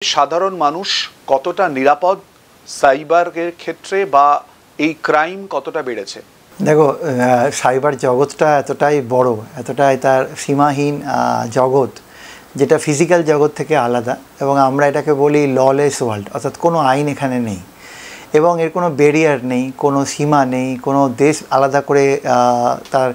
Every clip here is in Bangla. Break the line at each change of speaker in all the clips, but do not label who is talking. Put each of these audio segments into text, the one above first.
সাধারণ মানুষ কতটা নিরাপদ সাইবারের ক্ষেত্রে বা এই ক্রাইম কতটা বেড়েছে?
দেখো, সাইবার জগৎটা এতটাই বড়, এতটাই তার সীমাহীন জগৎ, যেটা ফিজিক্যাল জগৎ থেকে আলাদা। এবং আমরা এটাকে বলি ললেস ওয়ার্ল্ড, অর্থাৎ কোনো আইন এখানে নেই এবং এর কোনো ব্যারিয়ার নেই, কোনো সীমা নেই, কোনো দেশ আলাদা করে তার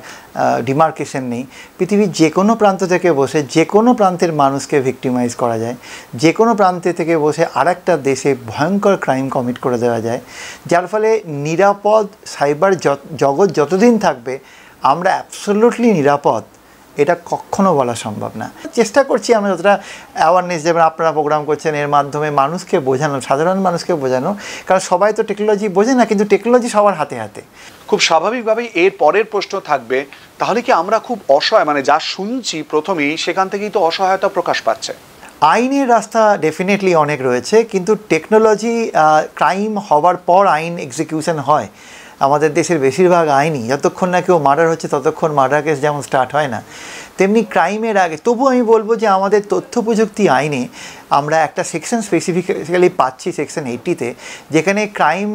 ডিমার্কেশন নেই। পৃথিবীর যে কোনো প্রান্ত থেকে বসে যে কোনো প্রান্তের মানুষকে ভিক্টিমাইজ করা যায়, যে কোনো প্রান্তে থেকে বসে আরেকটা দেশে ভয়ঙ্কর ক্রাইম কমিট করে দেওয়া যায়, যার ফলে নিরাপদ সাইবার জগৎ যতদিন থাকবে আমরা অ্যাবসলিউটলি নিরাপদ এটা কখনো বলা সম্ভব না। চেষ্টা করছি আমরা যতটা অ্যাওয়ারনেস, যেমন আপনারা প্রোগ্রাম করছেন, এর মাধ্যমে মানুষকে বোঝানো, সাধারণ মানুষকে বোঝানো, কারণ সবাই তো টেকনোলজি বোঝে না, কিন্তু টেকনোলজি সবার হাতে হাতে।
খুব স্বাভাবিকভাবেই এর পরের প্রশ্ন থাকবে, তাহলে কি আমরা খুব অসহায়, মানে যা শুনছি প্রথমেই সেখান থেকেই তো অসহায়তা প্রকাশ পাচ্ছে।
আইনের রাস্তা ডেফিনেটলি অনেক রয়েছে, কিন্তু টেকনোলজি ক্রাইম হওয়ার পর আইন এক্সিকিউশন হয়। আমাদের দেশের বেশিরভাগ আইনই যতক্ষণ না কেউ মার্ডার হচ্ছে ততক্ষণ মার্ডার কেস যেমন স্টার্ট হয় না, তেমনি ক্রাইমের আগে। তবু আমি বলবো যে আমাদের তথ্য প্রযুক্তি আইনে আমরা একটা সেকশন স্পেসিফিক্যালি পাচ্ছি, সেকশন 80-তে, যেখানে crime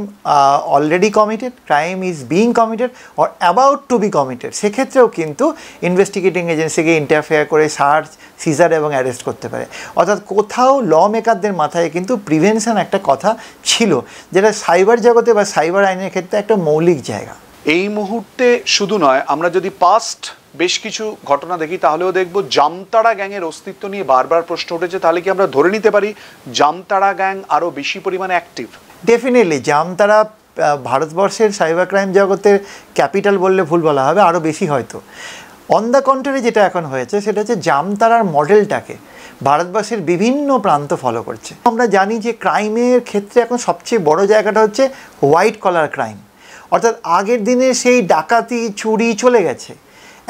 already committed, crime is being committed or about to be committed, সেক্ষেত্রেও কিন্তু ইনভেস্টিগেটিং এজেন্সিকে ইন্টারফেয়ার করে সার্চ, সিজার এবং অ্যারেস্ট করতে পারে। অর্থাৎ কোথাও ল মেকারদের মাথায় কিন্তু প্রিভেনশন একটা কথা ছিল, যেটা সাইবার জগতে বা সাইবার আইনের ক্ষেত্রে একটা মৌলিক জায়গা।
এই মুহূর্তে শুধু নয়, আমরা যদি পাস্ট বেশ কিছু ঘটনা দেখি তাহলেও দেখব জামতাড়া গ্যাংয়ের অস্তিত্ব নিয়ে বারবার প্রশ্ন উঠেছে। তাহলে কি আমরা ধরে নিতে পারি জামতাড়া গ্যাং আরও বেশি পরিমাণে অ্যাক্টিভ?
ডেফিনেটলি জামতাড়া ভারতবর্ষের সাইবার ক্রাইম জগতের ক্যাপিটাল বললে ভুল বলা হবে, আরও বেশি হয়তো। অন দ্য কন্ট্রারি যেটা এখন হয়েছে সেটা হচ্ছে জামতাড়ার মডেলটাকে ভারতবর্ষের বিভিন্ন প্রান্ত ফলো করছে। আমরা জানি যে ক্রাইমের ক্ষেত্রে এখন সবচেয়ে বড় জায়গাটা হচ্ছে হোয়াইট কলার ক্রাইম, অর্থাৎ আগের দিনে সেই ডাকাতি, চুরি চলে গেছে।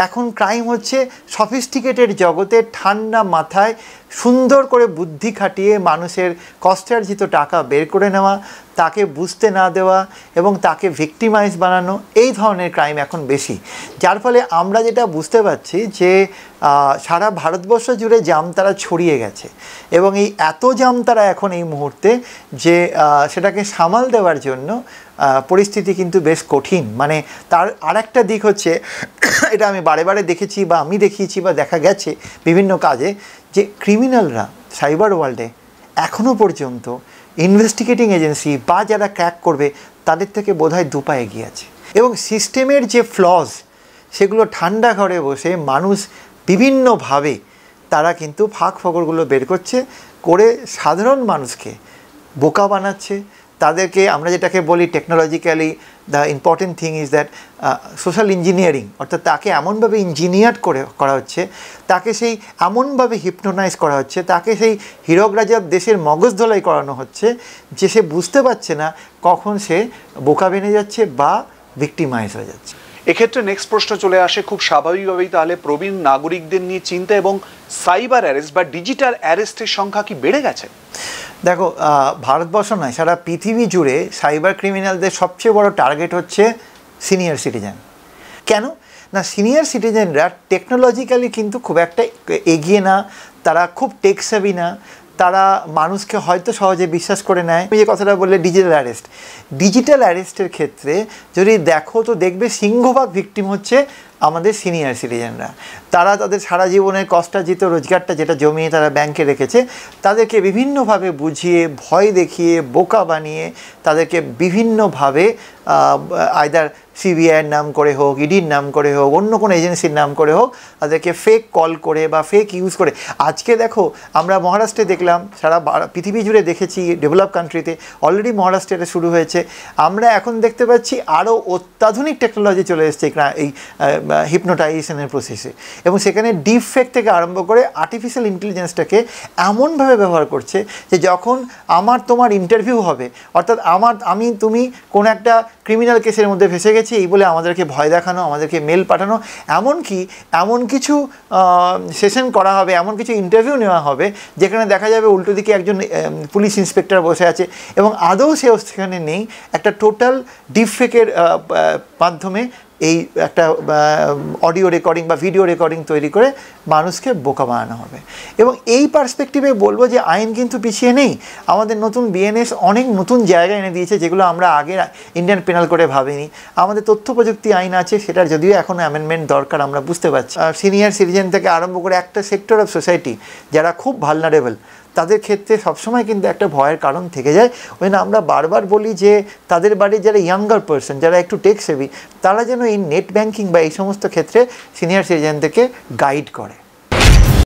এখন ক্রাইম হচ্ছে সফিস্টিকেটেড জগতে ঠান্ডা মাথায় সুন্দর করে বুদ্ধি খাটিয়ে মানুষের কষ্টার্জিত টাকা বের করে নেওয়া, তাকে বুঝতে না দেওয়া এবং তাকে ভিক্টিমাইজ বানানো, এই ধরনের ক্রাইম এখন বেশি। যার ফলে আমরা যেটা বুঝতে পারছি যে সারা ভারতবর্ষ জুড়ে জামতাড়া ছড়িয়ে গেছে এবং এই এত জামতাড়া এখন এই মুহূর্তে যে সেটাকে সামাল দেওয়ার জন্য পরিস্থিতি কিন্তু বেশ কঠিন। মানে তার আরেকটা দিক হচ্ছে, এটা আমি বারে বারে দেখেছি বা আমি দেখিয়েছি বা দেখা গেছে বিভিন্ন কাজে, যে ক্রিমিনালরা সাইবার ওয়ার্ল্ডে এখনও পর্যন্ত ইনভেস্টিগেটিং এজেন্সি বা যারা ক্র্যাক করবে তাদের থেকে বোধহয় দুপা এগিয়ে আছে। এবং সিস্টেমের যে ফ্লজ সেগুলো ঠান্ডা ঘরে বসে মানুষ বিভিন্নভাবে তারা কিন্তু ফাঁক ফকরগুলো বের করছে, করে সাধারণ মানুষকে বোকা বানাচ্ছে। তাদেরকে আমরা যেটাকে বলি technologically the important thing is that social engineering, অর্থাৎ তাকে এমনভাবে ইঞ্জিনিয়ার করা হচ্ছে, তাকে সেই এমনভাবে হিপনোটাইজ করা হচ্ছে, তাকে সেই হীরক রাজার দেশের মগজ ধোলাই করানো হচ্ছে যে সে বুঝতে পারছে না কখন সে বোকা বেনে যাচ্ছে বা ভিক্টিমাইজ হয়ে যাচ্ছে।
এক্ষেত্রে নেক্সট প্রশ্ন চলে আসে খুব স্বাভাবিকভাবেই, তাহলে প্রবীণ নাগরিকদের নিয়ে চিন্তা এবং সাইবার অ্যারেস্ট বা ডিজিটাল অ্যারেস্টের সংখ্যা কি বেড়ে গেছে?
দেখো, ভারতবর্ষ নয়, সারা পৃথিবী জুড়ে সাইবার ক্রিমিনালদের সবচেয়ে বড় টার্গেট হচ্ছে সিনিয়র সিটিজেন। কেন না, সিনিয়র সিটিজেনরা টেকনোলজিক্যালি কিন্তু খুব একটা এগিয়ে না, তারা খুব টেক সেভি না, তারা মানুষকে হয়তো সহজে বিশ্বাস করে নেয়। যে কথাটা বললে ডিজিটাল অ্যারেস্টের ক্ষেত্রে যদি দেখো তো দেখবে সিংহভাগ ভিকটিম হচ্ছে আমাদের সিনিয়র সিটিজেনরা। তারা তাদের সারা জীবনের কষ্টার্জিত রোজগারটা যেটা জমিয়ে তারা ব্যাংকে রেখেছে, তাদেরকে বিভিন্নভাবে বুঝিয়ে, ভয় দেখিয়ে, বোকা বানিয়ে, তাদেরকে বিভিন্নভাবে আইদার সিবিআইয়ের নাম করে হোক, ইডির নাম করে হোক, অন্য কোনো এজেন্সির নাম করে হোক, তাদেরকে ফেক কল করে বা ফেক ইউজ করে। আজকে দেখো, আমরা মহারাষ্ট্রে দেখলাম, সারা পৃথিবী জুড়ে দেখেছি, ডেভেলপ কান্ট্রিতে অলরেডি মহারাষ্ট্রে এটা শুরু হয়েছে। আমরা এখন দেখতে পাচ্ছি আরও অত্যাধুনিক টেকনোলজি চলে এসছে এই হিপনোটাইজেশনের প্রসেসে, এবং সেখানে ডিপ ফেক থেকে আরম্ভ করে আর্টিফিশিয়াল ইন্টেলিজেন্সটাকে এমনভাবে ব্যবহার করছে যে যখন তোমার ইন্টারভিউ হবে, অর্থাৎ তুমি কোনো একটা ক্রিমিনাল কেসের মধ্যে ফেসে গেছি এই বলে আমাদেরকে ভয় দেখানো, আমাদেরকে মেল পাঠানো, এমন কিছু সেশন করা হবে, এমন কিছু ইন্টারভিউ নেওয়া হবে যেখানে দেখা যাবে উল্টো দিকে একজন পুলিশ ইন্সপেক্টর বসে আছে এবং আদৌ সেখানে নেই। একটা টোটাল ডিপ ফেকের মাধ্যমে এই একটা অডিও রেকর্ডিং বা ভিডিও রেকর্ডিং তৈরি করে মানুষকে বোকা বানানো হবে। এবং এই পার্সপেক্টিভে বলবো যে আইন কিন্তু পিছিয়ে নেই, আমাদের নতুন বিএনএস অনেক নতুন জায়গা এনে দিয়েছে যেগুলো আমরা আগে ইন্ডিয়ান পেনাল করে ভাবিনি। আমাদের তথ্য প্রযুক্তি আইন আছে, সেটার যদিও এখন অ্যামেন্ডমেন্ট দরকার আমরা বুঝতে পারছি। সিনিয়র সিটিজেন থেকে আরম্ভ করে একটা সেক্টর অফ সোসাইটি যারা খুব ভালনারেবল, তাদের ক্ষেত্রে সবসময় কিন্তু একটা ভয়ের কারণ থেকে যায়। ওই জন্য আমরা বারবার বলি যে তাদের বাড়ির যারা ইয়াঙ্গার পার্সন, যারা একটু টেক সেভি, তারা যেন এই নেট ব্যাঙ্কিং বা এই সমস্ত ক্ষেত্রে সিনিয়র সিটিজেনদেরকে গাইড করে।